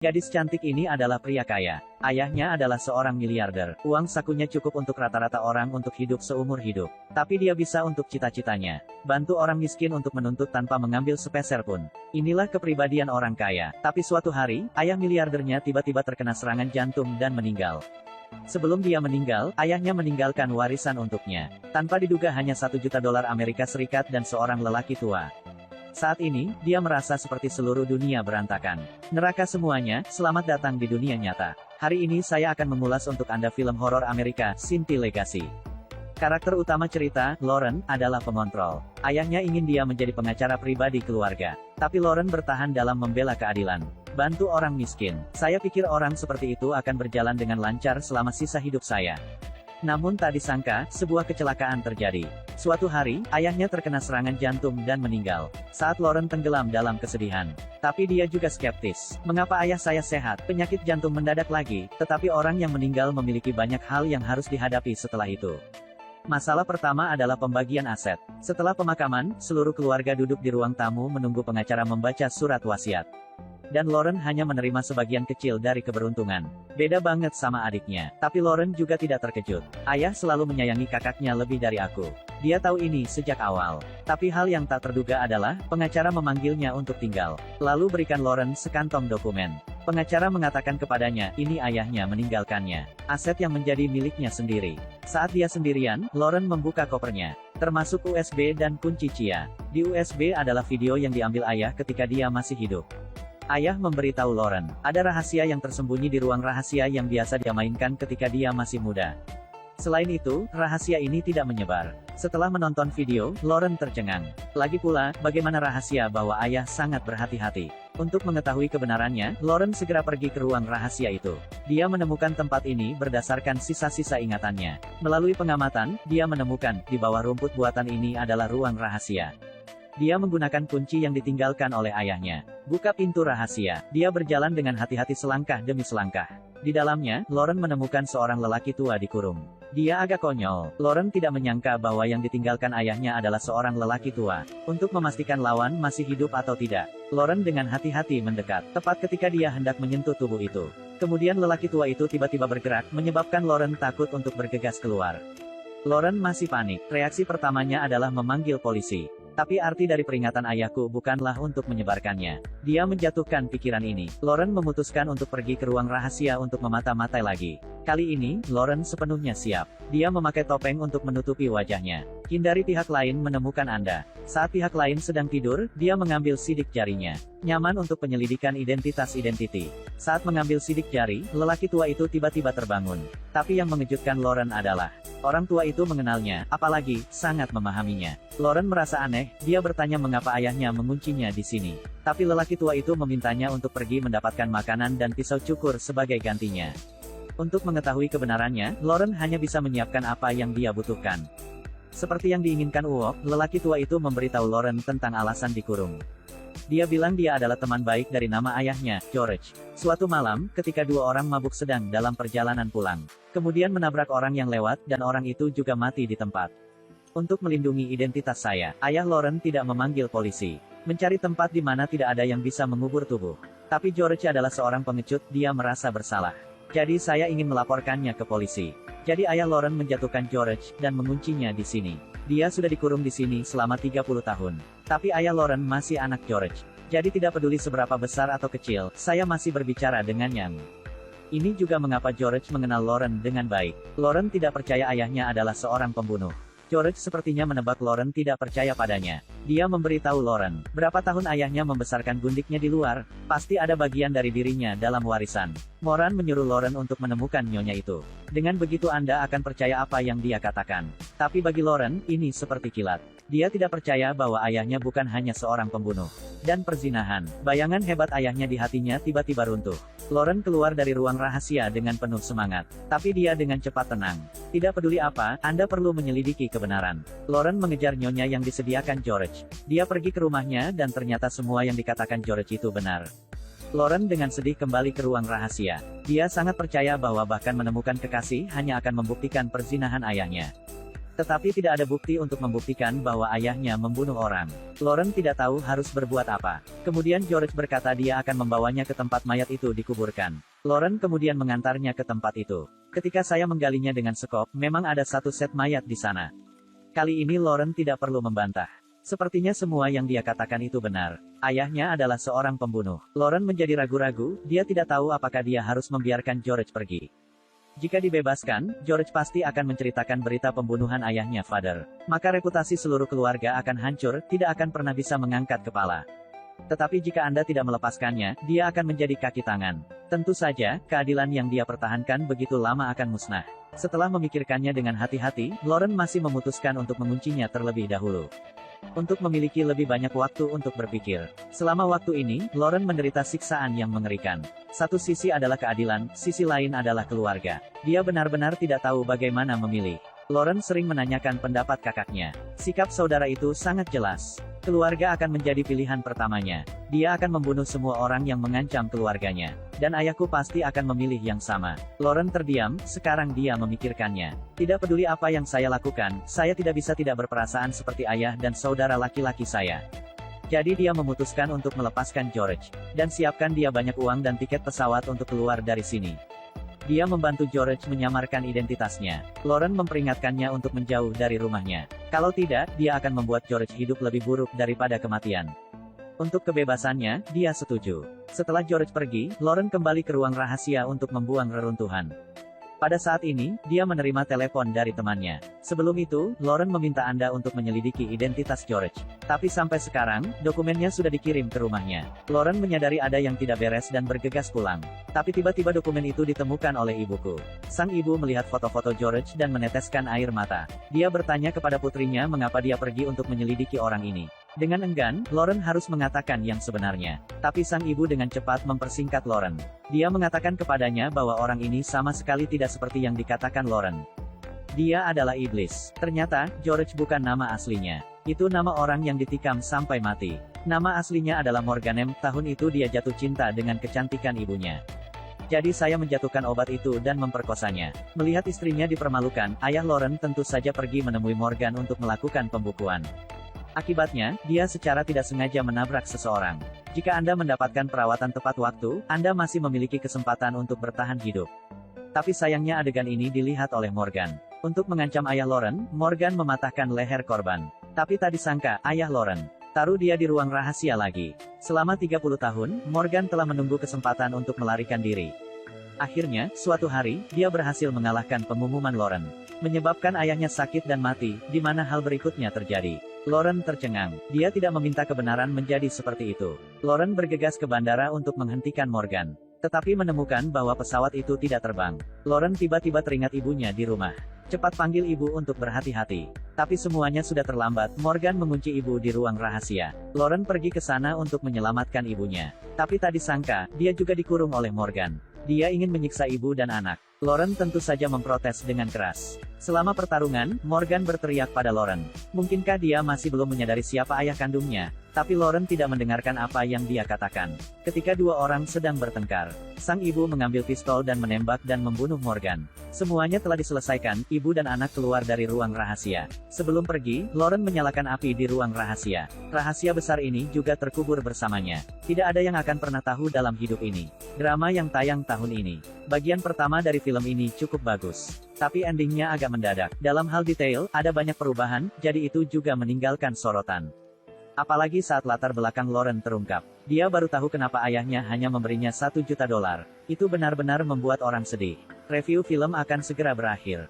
Gadis cantik ini adalah pria kaya. Ayahnya adalah seorang miliarder. Uang sakunya cukup untuk rata-rata orang untuk hidup seumur hidup. Tapi dia bisa untuk cita-citanya. Bantu orang miskin untuk menuntut tanpa mengambil sepeser pun. Inilah kepribadian orang kaya. Tapi suatu hari, ayah miliardernya tiba-tiba terkena serangan jantung dan meninggal. Sebelum dia meninggal, ayahnya meninggalkan warisan untuknya. Tanpa diduga hanya $1 juta Amerika Serikat dan seorang lelaki tua. Saat ini, dia merasa seperti seluruh dunia berantakan. Neraka semuanya, selamat datang di dunia nyata. Hari ini saya akan mengulas untuk Anda film horor Amerika, Sinti Legacy. Karakter utama cerita, Lauren, adalah pengontrol. Ayahnya ingin dia menjadi pengacara pribadi keluarga. Tapi Lauren bertahan dalam membela keadilan. Bantu orang miskin. Saya pikir orang seperti itu akan berjalan dengan lancar selama sisa hidup saya. Namun tak disangka, sebuah kecelakaan terjadi. Suatu hari, ayahnya terkena serangan jantung dan meninggal. Saat Lauren tenggelam dalam kesedihan. Tapi dia juga skeptis. Mengapa ayah saya sehat, penyakit jantung mendadak lagi, tetapi orang yang meninggal memiliki banyak hal yang harus dihadapi setelah itu. Masalah pertama adalah pembagian aset. Setelah pemakaman, seluruh keluarga duduk di ruang tamu menunggu pengacara membaca surat wasiat. Dan Lauren hanya menerima sebagian kecil dari keberuntungan. Beda banget sama adiknya. Tapi Lauren juga tidak terkejut. Ayah selalu menyayangi kakaknya lebih dari aku. Dia tahu ini sejak awal. Tapi hal yang tak terduga adalah, pengacara memanggilnya untuk tinggal. Lalu berikan Lauren sekantong dokumen. Pengacara mengatakan kepadanya, ini ayahnya meninggalkannya. Aset yang menjadi miliknya sendiri. Saat dia sendirian, Lauren membuka kopernya. Termasuk USB dan kunci Chia. Di USB adalah video yang diambil ayah ketika dia masih hidup. Ayah memberitahu Lauren, ada rahasia yang tersembunyi di ruang rahasia yang biasa dia mainkan ketika dia masih muda. Selain itu, rahasia ini tidak menyebar. Setelah menonton video, Lauren tercengang. Lagi pula, bagaimana rahasia bahwa ayah sangat berhati-hati. Untuk mengetahui kebenarannya, Lauren segera pergi ke ruang rahasia itu. Dia menemukan tempat ini berdasarkan sisa-sisa ingatannya. Melalui pengamatan, dia menemukan, di bawah rumput buatan ini adalah ruang rahasia. Dia menggunakan kunci yang ditinggalkan oleh ayahnya. Buka pintu rahasia. Dia berjalan dengan hati-hati selangkah demi selangkah. Di dalamnya, Lauren menemukan seorang lelaki tua dikurung. Dia agak konyol. Lauren tidak menyangka bahwa yang ditinggalkan ayahnya adalah seorang lelaki tua. Untuk memastikan lawan masih hidup atau tidak, Lauren dengan hati-hati mendekat, tepat ketika dia hendak menyentuh tubuh itu. Kemudian lelaki tua itu tiba-tiba bergerak, menyebabkan Lauren takut untuk bergegas keluar. Lauren masih panik. Reaksi pertamanya adalah memanggil polisi. Tapi arti dari peringatan ayahku bukanlah untuk menyebarkannya. Dia menjatuhkan pikiran ini. Lauren memutuskan untuk pergi ke ruang rahasia untuk memata-matai lagi. Kali ini, Lauren sepenuhnya siap. Dia memakai topeng untuk menutupi wajahnya. Hindari pihak lain menemukan Anda. Saat pihak lain sedang tidur, dia mengambil sidik jarinya. Nyaman untuk penyelidikan identitas identiti. Saat mengambil sidik jari, lelaki tua itu tiba-tiba terbangun. Tapi yang mengejutkan Lauren adalah, orang tua itu mengenalnya, apalagi, sangat memahaminya. Lauren merasa aneh, dia bertanya mengapa ayahnya menguncinya di sini. Tapi lelaki tua itu memintanya untuk pergi mendapatkan makanan dan pisau cukur sebagai gantinya. Untuk mengetahui kebenarannya, Lauren hanya bisa menyiapkan apa yang dia butuhkan. Seperti yang diinginkan Uok, lelaki tua itu memberitahu Lauren tentang alasan dikurung. Dia bilang dia adalah teman baik dari nama ayahnya, George. Suatu malam, ketika dua orang mabuk sedang dalam perjalanan pulang. Kemudian menabrak orang yang lewat, dan orang itu juga mati di tempat. Untuk melindungi identitas saya, ayah Lauren tidak memanggil polisi. Mencari tempat di mana tidak ada yang bisa mengubur tubuh. Tapi George adalah seorang pengecut, dia merasa bersalah. Jadi saya ingin melaporkannya ke polisi. Jadi ayah Lauren menjatuhkan George, dan menguncinya di sini. Dia sudah dikurung di sini selama 30 tahun. Tapi ayah Lauren masih anak George. Jadi tidak peduli seberapa besar atau kecil, saya masih berbicara dengannya. Ini juga mengapa George mengenal Lauren dengan baik. Lauren tidak percaya ayahnya adalah seorang pembunuh. George sepertinya menebak Lauren tidak percaya padanya. Dia memberitahu Lauren, berapa tahun ayahnya membesarkan gundiknya di luar, pasti ada bagian dari dirinya dalam warisan. Moran menyuruh Lauren untuk menemukan nyonya itu. Dengan begitu Anda akan percaya apa yang dia katakan. Tapi bagi Lauren, ini seperti kilat. Dia tidak percaya bahwa ayahnya bukan hanya seorang pembunuh. Dan perzinahan. Bayangan hebat ayahnya di hatinya tiba-tiba runtuh. Lauren keluar dari ruang rahasia dengan penuh semangat. Tapi dia dengan cepat tenang. Tidak peduli apa, Anda perlu menyelidiki kebenaran. Lauren mengejar nyonya yang disediakan George. Dia pergi ke rumahnya dan ternyata semua yang dikatakan George itu benar. Lauren dengan sedih kembali ke ruang rahasia. Dia sangat percaya bahwa bahkan menemukan kekasih hanya akan membuktikan perzinahan ayahnya. Tetapi tidak ada bukti untuk membuktikan bahwa ayahnya membunuh orang. Lauren tidak tahu harus berbuat apa. Kemudian George berkata dia akan membawanya ke tempat mayat itu dikuburkan. Lauren kemudian mengantarnya ke tempat itu. Ketika saya menggalinya dengan sekop, memang ada satu set mayat di sana. Kali ini Lauren tidak perlu membantah. Sepertinya semua yang dia katakan itu benar. Ayahnya adalah seorang pembunuh. Lauren menjadi ragu-ragu, dia tidak tahu apakah dia harus membiarkan George pergi. Jika dibebaskan, George pasti akan menceritakan berita pembunuhan ayahnya Father. Maka reputasi seluruh keluarga akan hancur, tidak akan pernah bisa mengangkat kepala. Tetapi jika Anda tidak melepaskannya, dia akan menjadi kaki tangan. Tentu saja, keadilan yang dia pertahankan begitu lama akan musnah. Setelah memikirkannya dengan hati-hati, Lauren masih memutuskan untuk menguncinya terlebih dahulu. Untuk memiliki lebih banyak waktu untuk berpikir. Selama waktu ini, Lauren menderita siksaan yang mengerikan. Satu sisi adalah keadilan, sisi lain adalah keluarga. Dia benar-benar tidak tahu bagaimana memilih. Lauren sering menanyakan pendapat kakaknya. Sikap saudara itu sangat jelas. Keluarga akan menjadi pilihan pertamanya. Dia akan membunuh semua orang yang mengancam keluarganya. Dan ayahku pasti akan memilih yang sama. Lauren terdiam, sekarang dia memikirkannya. Tidak peduli apa yang saya lakukan, saya tidak bisa tidak berperasaan seperti ayah dan saudara laki-laki saya. Jadi dia memutuskan untuk melepaskan George. Dan siapkan dia banyak uang dan tiket pesawat untuk keluar dari sini. Dia membantu George menyamarkan identitasnya. Lauren memperingatkannya untuk menjauh dari rumahnya. Kalau tidak, dia akan membuat George hidup lebih buruk daripada kematian. Untuk kebebasannya, dia setuju. Setelah George pergi, Lauren kembali ke ruang rahasia untuk membuang reruntuhan. Pada saat ini, dia menerima telepon dari temannya. Sebelum itu, Lauren meminta Anda untuk menyelidiki identitas George. Tapi sampai sekarang, dokumennya sudah dikirim ke rumahnya. Lauren menyadari ada yang tidak beres dan bergegas pulang. Tapi tiba-tiba dokumen itu ditemukan oleh ibuku. Sang ibu melihat foto-foto George dan meneteskan air mata. Dia bertanya kepada putrinya mengapa dia pergi untuk menyelidiki orang ini. Dengan enggan, Lauren harus mengatakan yang sebenarnya. Tapi sang ibu dengan cepat mempersingkat Lauren. Dia mengatakan kepadanya bahwa orang ini sama sekali tidak seperti yang dikatakan Lauren. Dia adalah iblis. Ternyata, George bukan nama aslinya. Itu nama orang yang ditikam sampai mati. Nama aslinya adalah Morganem. Tahun itu dia jatuh cinta dengan kecantikan ibunya. Jadi saya menjatuhkan obat itu dan memperkosanya. Melihat istrinya dipermalukan, ayah Lauren tentu saja pergi menemui Morgan untuk melakukan pembukuan. Akibatnya, dia secara tidak sengaja menabrak seseorang. Jika Anda mendapatkan perawatan tepat waktu, Anda masih memiliki kesempatan untuk bertahan hidup. Tapi sayangnya adegan ini dilihat oleh Morgan. Untuk mengancam ayah Lauren, Morgan mematahkan leher korban. Tapi tak disangka, ayah Lauren taruh dia di ruang rahasia lagi. Selama 30 tahun, Morgan telah menunggu kesempatan untuk melarikan diri. Akhirnya, suatu hari, dia berhasil mengalahkan pengumuman Lauren. Menyebabkan ayahnya sakit dan mati, di mana hal berikutnya terjadi. Lauren tercengang. Dia tidak meminta kebenaran menjadi seperti itu. Lauren bergegas ke bandara untuk menghentikan Morgan. Tetapi menemukan bahwa pesawat itu tidak terbang. Lauren tiba-tiba teringat ibunya di rumah. Cepat panggil ibu untuk berhati-hati. Tapi semuanya sudah terlambat. Morgan mengunci ibu di ruang rahasia. Lauren pergi ke sana untuk menyelamatkan ibunya. Tapi tak disangka, dia juga dikurung oleh Morgan. Dia ingin menyiksa ibu dan anak. Lauren tentu saja memprotes dengan keras. Selama pertarungan, Morgan berteriak pada Lauren. Mungkinkah dia masih belum menyadari siapa ayah kandungnya? Tapi Lauren tidak mendengarkan apa yang dia katakan. Ketika dua orang sedang bertengkar, sang ibu mengambil pistol dan menembak dan membunuh Morgan. Semuanya telah diselesaikan, ibu dan anak keluar dari ruang rahasia. Sebelum pergi, Lauren menyalakan api di ruang rahasia. Rahasia besar ini juga terkubur bersamanya. Tidak ada yang akan pernah tahu dalam hidup ini. Drama yang tayang tahun ini. Bagian pertama dari film ini cukup bagus. Tapi endingnya agak mendadak. Dalam hal detail, ada banyak perubahan, jadi itu juga meninggalkan sorotan. Apalagi saat latar belakang Lauren terungkap. Dia baru tahu kenapa ayahnya hanya memberinya $1 juta. Itu benar-benar membuat orang sedih. Review film akan segera berakhir.